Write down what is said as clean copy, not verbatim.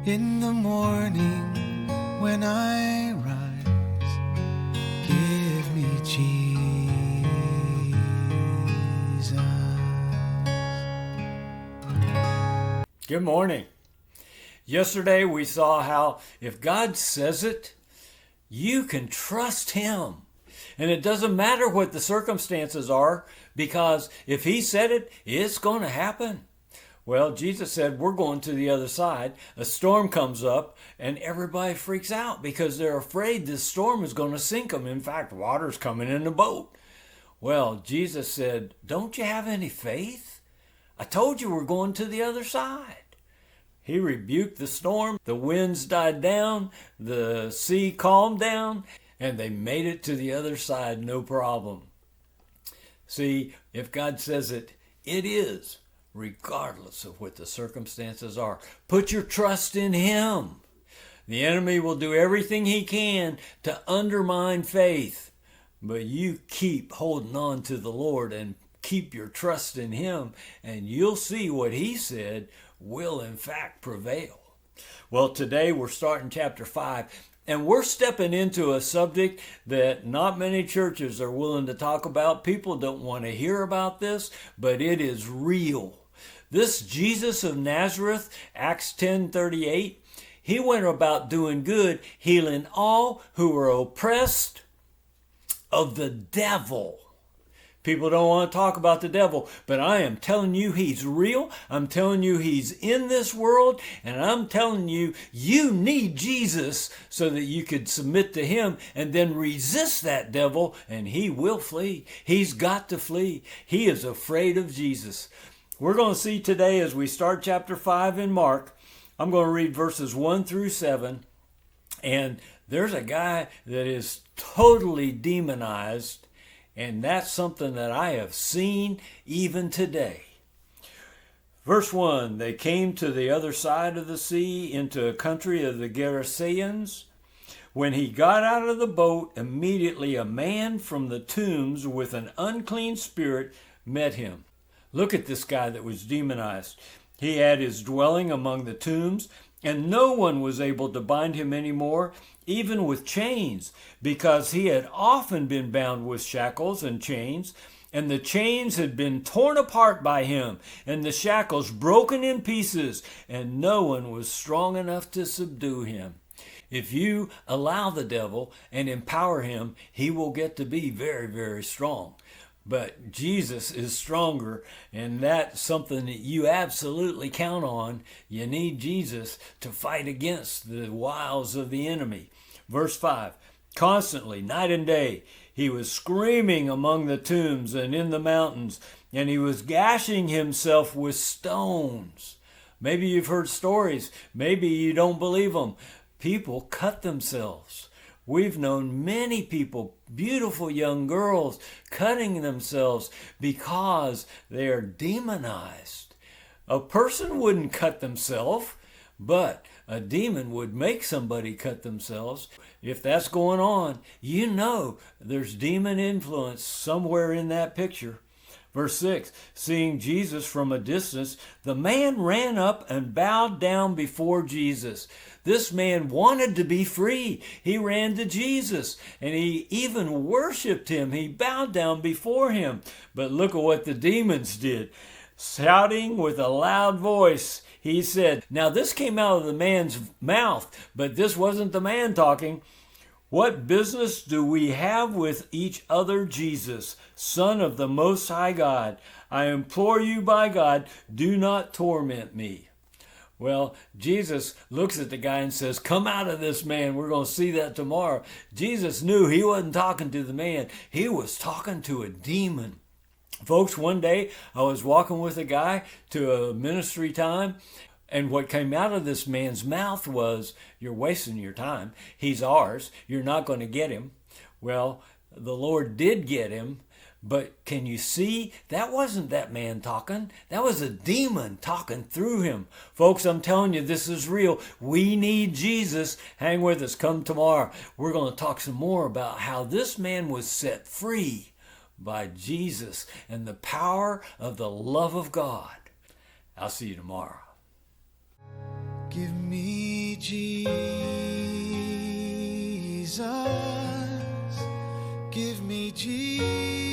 In the morning when I rise, give me Jesus. Good morning. Yesterday we saw how if God says it, you can trust Him. And it doesn't matter what the circumstances are, because if He said it, it's going to happen. Well, Jesus said, we're going to the other side. A storm comes up and everybody freaks out because they're afraid this storm is going to sink them. In fact, water's coming in the boat. Well, Jesus said, don't you have any faith? I told you we're going to the other side. He rebuked the storm. The winds died down. The sea calmed down. And they made it to the other side, no problem. See, if God says it, it is, regardless of what the circumstances are. Put your trust in Him. The enemy will do everything he can to undermine faith, but you keep holding on to the Lord and keep your trust in Him, and you'll see what He said will in fact prevail. Well, today we're starting chapter 5, and we're stepping into a subject that not many churches are willing to talk about. People don't want to hear about this, but it is real. This Jesus of Nazareth, Acts 10:38, He went about doing good, healing all who were oppressed of the devil. People don't want to talk about the devil, but I am telling you He's real. I'm telling you He's in this world, and I'm telling you, you need Jesus so that you could submit to Him and then resist that devil, and he will flee. He's got to flee. He is afraid of Jesus. We're going to see today as we start chapter 5 in Mark, I'm going to read verses 1 through 7, and there's a guy that is totally demonized, and that's something that I have seen even today. Verse 1, they came to the other side of the sea into a country of the Gerasenes. When he got out of the boat, immediately a man from the tombs with an unclean spirit met him. Look at this guy that was demonized. He had his dwelling among the tombs, and no one was able to bind him anymore, even with chains, because he had often been bound with shackles and chains, and the chains had been torn apart by him, and the shackles broken in pieces, and no one was strong enough to subdue him. If you allow the devil and empower him, he will get to be very, very strong. But Jesus is stronger, and that's something that you absolutely count on. You need Jesus to fight against the wiles of the enemy. Verse 5, constantly, night and day, he was screaming among the tombs and in the mountains, and he was gashing himself with stones. Maybe you've heard stories. Maybe you don't believe them. People cut themselves. We've known many people, beautiful young girls, cutting themselves because they are demonized. A person wouldn't cut themselves, but a demon would make somebody cut themselves. If that's going on, you know there's demon influence somewhere in that picture. Verse 6, seeing Jesus from a distance, the man ran up and bowed down before Jesus. This man wanted to be free. He ran to Jesus, and he even worshiped Him. He bowed down before Him. But look at what the demons did. Shouting with a loud voice, he said, now this came out of the man's mouth, but this wasn't the man talking. What business do we have with each other, Jesus, Son of the Most High God? I implore you by God, do not torment me. Well, Jesus looks at the guy and says, come out of this man. We're going to see that tomorrow. Jesus knew he wasn't talking to the man. He was talking to a demon. Folks, one day I was walking with a guy to a ministry time, and what came out of this man's mouth was, you're wasting your time. He's ours. You're not going to get him. Well, the Lord did get him, but can you see? That wasn't that man talking. That was a demon talking through him. Folks, I'm telling you, this is real. We need Jesus. Hang with us. Come tomorrow. We're going to talk some more about how this man was set free by Jesus and the power of the love of God. I'll see you tomorrow. Give me me Jesus. Give me Jesus.